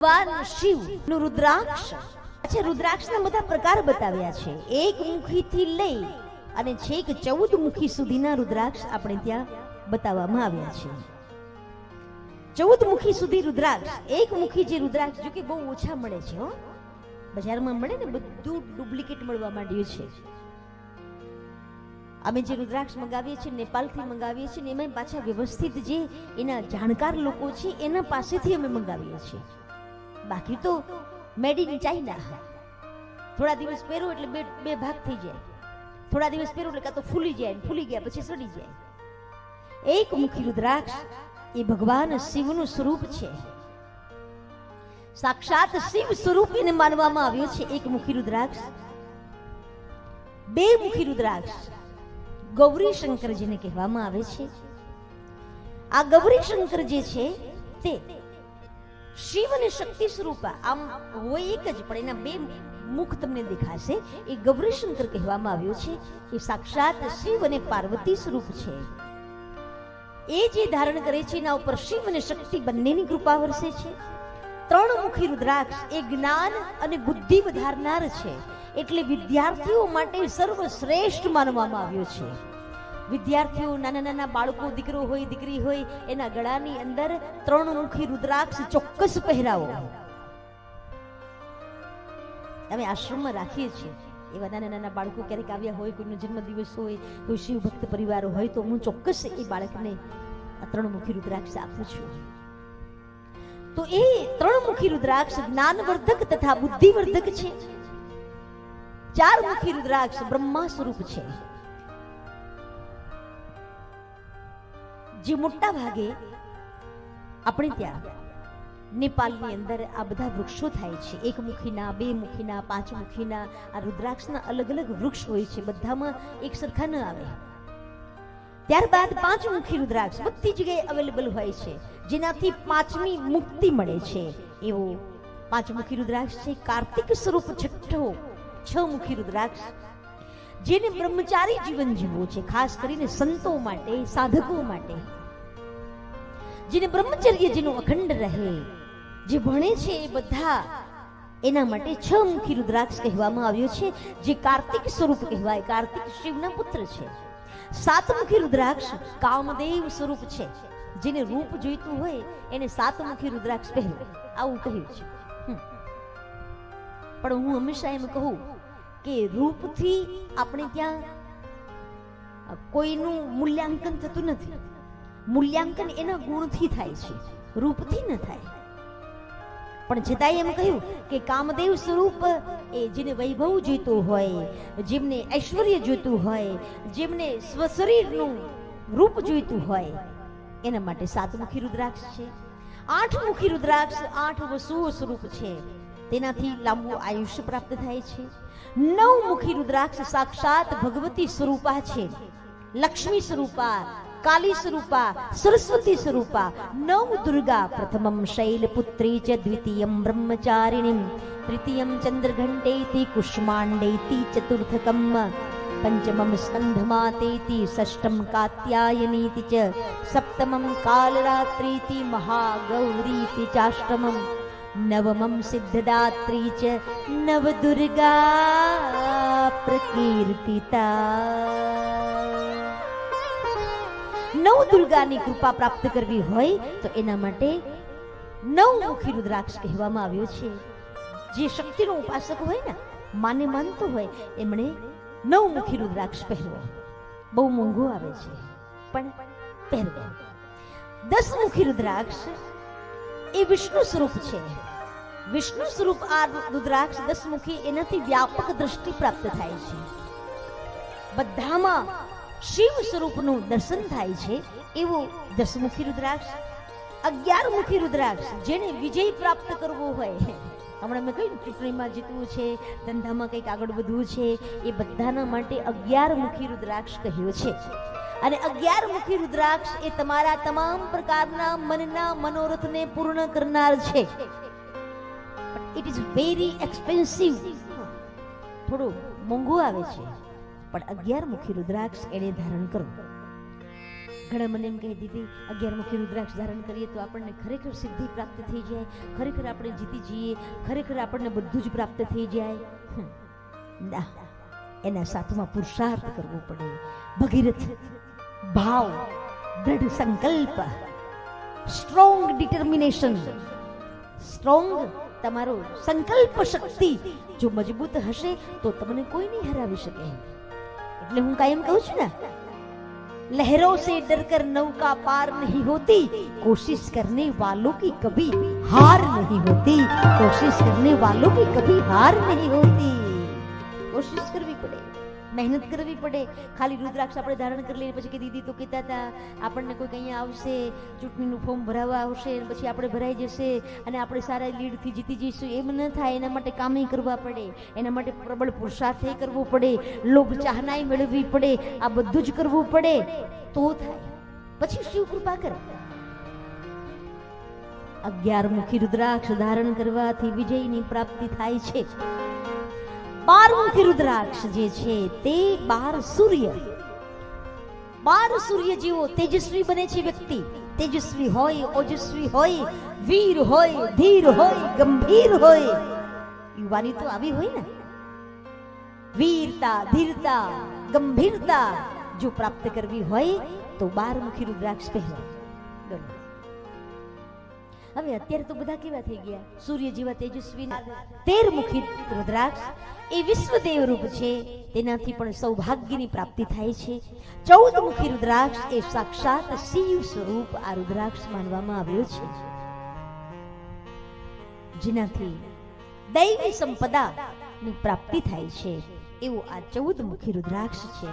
ભગવાન શિવ નું રુદ્રાક્ષ છે. રુદ્રાક્ષના બધા પ્રકાર બતાવ્યા છે. એક મુખીથી લઈ અને છેક 14 મુખી સુધીના રુદ્રાક્ષ આપણે ત્યાં બતાવવામાં આવ્યા છે. 14 મુખી સુધી રુદ્રાક્ષ. એક મુખી જે રુદ્રાક્ષ જો કે બહુ ઓછા મળે છે, બજારમાં મળે ને બધું ડુપ્લિકેટ મળવા માંડ્યું છે. અમે જે રુદ્રાક્ષ મંગાવીએ છીએ નેપાળથી મંગાવીએ છીએ ને એમાં પાછા વ્યવસ્થિત જે એના જાણકાર લોકો છે એના પાસેથી અમે મંગાવીએ છીએ. બાકી તો મેડ ઇન ચાઇના. થોડા દિવસ પહેરો એટલે બે ભાગ થઈ જાય, થોડા દિવસ પહેરો એટલે કાં તો ફૂલી જાય, ફૂલી ગયા પછી સડી જાય. એક મુખી રુદ્રાક્ષ એ ભગવાન શિવનું સ્વરૂપ છે. સાક્ષાત શિવ સ્વરૂપ એને માનવામાં આવ્યો છે. એક મુખી રુદ્રાક્ષ. બે મુખી રુદ્રાક્ષ ગૌરી શંકર જેને કહેવામાં આવે છે. આ ગૌરી શંકર જે છે તે શિવ અને શક્તિ સ્વરૂપા આમ હોય એક જ, પણ એના બે મુખ તમને દેખાશે. એ ગૌરી શંકર કહેવામાં આવ્યો છે. એ સાક્ષાત શિવ અને પાર્વતી સ્વરૂપ છે. એ જે ધારણ કરે છે એના ઉપર શિવ અને શક્તિ બંનેની કૃપા વરસે છે. 3 મુખી રુદ્રાક્ષ એ જ્ઞાન અને બુદ્ધિ વધારનાર છે. એટલે વિદ્યાર્થીઓ માટે સર્વશ્રેષ્ઠ માનવામાં આવ્યો છે. વિદ્યાર્થીઓ, નાના નાના બાળકો, દીકરો હોય દીકરી હોય, એના ગળાની અંદર 3 મુખી રુદ્રાક્ષ ચોક્કસ પહેરાવો. અમે આશ્રમમાં રાખીએ છીએ. એવા નાના નાના બાળકો ક્યારેક આવ્યા હોય, કોઈનો જન્મદિવસ હોય, કોઈ શિવ ભક્ત પરિવાર હોય, તો હું ચોક્કસ એ બાળકને આ 3 મુખી રુદ્રાક્ષ આપું છું. તો એ 3 મુખી રુદ્રાક્ષ જ્ઞાનવર્ધક તથા બુદ્ધિવર્ધક છે. 4 મુખી રુદ્રાક્ષ બ્રહ્મા સ્વરૂપ છે. જે મોટા ભાગે આપણે ત્યાં નેપાળની અંદર આ બધા વૃક્ષો થાય છે. 1 મુખીના, 2 મુખીના, 5 મુખીના આ રુદ્રાક્ષના અલગ અલગ વૃક્ષ હોય છે. બધામાં એક સરખા ન આવે. ત્યારબાદ 5 મુખી રુદ્રાક્ષ બધી જગ્યાએ અવેલેબલ હોય છે, જેનાથી 5મી મુક્તિ મળે છે. એવો 5 મુખી રુદ્રાક્ષ છે. કાર્તિક સ્વરૂપ 6 મુખી રુદ્રાક્ષ, જેને બ્રહ્મચારી જીવન જીવવું છે, ખાસ કરીને સંતો માટે, સાધકો માટે, જેને બ્રહ્મચર્ય જેનું અખંડ રહે, જે ભણે છે એ બધા, એના માટે 6 મુખી રુદ્રાક્ષ કહેવામાં આવ્યો છે. જે કાર્તિક સ્વરૂપ કહેવાય. કાર્તિક શિવના પુત્ર છે. 7 મુખી રુદ્રાક્ષ કામદેવ સ્વરૂપ છે. જેને રૂપ જોઈતું હોય એને 7 મુખી રુદ્રાક્ષ પહેરવો, આવું કહ્યું છે. પણ હું હંમેશા એમ કહું કે રૂપથી આપણે ત્યાં કોઈનું મૂલ્યાંકન થતું નથી. મૂલ્યાંકન એના ગુણથી થાય છે, રૂપથી ન થાય. પણ છતાંય એમ કહ્યું કે કામદેવ સ્વરૂપ એ જેને વૈભવ જોઈતું હોય, જેમને ઐશ્વર્ય જોઈતું હોય, જેમને સ્વશરીરનું રૂપ જોઈતું હોય, એના માટે 7 મુખી રુદ્રાક્ષ છે. 8 મુખી રુદ્રાક્ષ 8 વસુઓ સ્વરૂપ છે. તેનાથી લાંબુ આયુષ્ય પ્રાપ્ત થાય છે. 9 મુખી રુદ્રાક્ષ સાક્ષાત ભગવતી સ્વરૂપા છે. લક્ષ્મી સ્વરૂપા, કાલી સ્વરૂપા, સરસ્વતી સ્વરૂપા, 9 દુર્ગા. પ્રથમમ શૈલપુત્રી ચ, દ્વિતીયમ બ્રહ્મચારિણીમ, તૃતીયમ ચંદ્રઘંટેતિ કુષ્માંડેતિ, ચતુર્થકમ પંચમમ સ્કંધમાતેતિ, ષષ્ઠમ કાત્યાયનીતિ ચ, સપ્તમમ કાલરાત્રીતિ, મહાગૌરીતિ ચાષ્ટમમ, નવમમ સિદ્ધદાત્રી ચ, નવદુર્ગા પ્રકીર્તિતા. 9 દુર્ગાની કૃપા પ્રાપ્ત કરવી હોય તો એના માટે 9 મુખી રુદ્રાક્ષ કહેવામાં આવ્યો છે. જે શક્તિનો ઉપાસક હોય ને, માને માનતો હોય, એમણે 9 મુખી રુદ્રાક્ષ પહેરવો. બહુ મોંઘું આવે છે, પણ પહેરવો. 10 મુખી રુદ્રાક્ષ એ વિષ્ણુ સ્વરૂપ છે. વિષ્ણુ સ્વરૂપ આ રુદ્રાક્ષ 10 મુખી, એનાથી વ્યાપક દ્રષ્ટિ પ્રાપ્ત થાય છે. બધામાં શિવ સ્વરૂપનું દર્શન થાય છે. એવો 10 મુખી રુદ્રાક્ષ. 11 મુખી રુદ્રાક્ષ જેને વિજય પ્રાપ્ત કરવો હોય, હમણાં મેં કહ્યું ચૂંટણીમાં જીતવું છે, ધંધામાં કંઈક આગળ વધવું છે, એ બધાના માટે 11 મુખી રુદ્રાક્ષ કહ્યો છે. અને 11 મુખી રુદ્રાક્ષ એ તમારા તમામ પ્રકારના મનના મનોરથને પૂર્ણ કરનાર છે. It is very expensive. થોડું મોંઘું આવે છે, પણ 11 મુખી રુદ્રાક્ષ એને ધારણ કરો. ઘણા મને એમ કહી દીધી 11 મુખી રુદ્રાક્ષ ધારણ કરીએ તો આપણને ખરેખર સિદ્ધિ પ્રાપ્ત થઈ જાય, ખરેખર આપણે જીતી જઈએ, ખરેખર આપણને બધું જ પ્રાપ્ત થઈ જાય. ના, એના સાથમાં પુરુષાર્થ કરવો પડે, ભગીરથ ભાવ, દ્રઢ સંકલ્પ, સ્ટ્રોંગ ડિટર્મિનેશન, સ્ટ્રોંગ તમારો સંકલ્પ શક્તિ જો મજબૂત હશે તો તમને કોઈ નહીં હરાવી શકે. એટલે હું કાયમ કહું છું ને, लहरों से डरकर नौका पार नहीं होती, कोशिश करने वालों की कभी हार नहीं होती, कोशिश करने वालों की कभी हार नहीं होती. कोशिश करवी પડે, મહેનત કરવી પડે. ખાલી રુદ્રાક્ષ આપણે ધારણ કરી લઈએ પછી કે દીદી તો કહેતા હતા આપણને કોઈ અહીંયા આવશે, ચૂંટણીનું ફોર્મ ભરાવવા આવશે, પછી આપણે ભરાઈ જશે અને આપણે સારા લીડથી જીતી જઈશું, એમ ન થાય. એના માટે કામે કરવા પડે, એના માટે પ્રબળ પુરુષાર્થ કરવો પડે, લોભ ચાહનાઈ મેળવવી પડે, આ બધું જ કરવું પડે તો થાય. પછી શિવ કૃપા કરે. 11 મુખી રુદ્રાક્ષ ધારણ કરવાથી વિજયની પ્રાપ્તિ થાય છે. 12 મુખી રુદ્રાક્ષ જે છે તે 12 સૂર્ય, 12 સૂર્ય જેવો તેજસ્વી બને છે વ્યક્તિ. તેજસ્વી હોય, ઓજસ્વી હોય, વીર હોય, ધીર હોય, ગંભીર હોય. યુવાની તો આવી હોય ને, વીરતા, ધીરતા, ગંભીરતા જો પ્રાપ્ત કરવી હોય તો 12 મુખી રુદ્રાક્ષ પહેરો. હવે અત્યારે તો બધા કેવા થઈ ગયા, સૂર્ય જેવા તેજસ્વી. 13 મુખી રુદ્રાક્ષ એ વિશ્વદેવ રૂપ છે, તેનાથી પણ સૌભાગ્યની પ્રાપ્તિ થાય છે. 14 મુખી રુદ્રાક્ષ એ સાક્ષાત શિવ સ્વરૂપ આ રુદ્રાક્ષ માનવામાં આવ્યો છે, જેનાથી દૈવી સંપદાની પ્રાપ્તિ થાય છે. એવું આ 14 મુખી રુદ્રાક્ષ છે.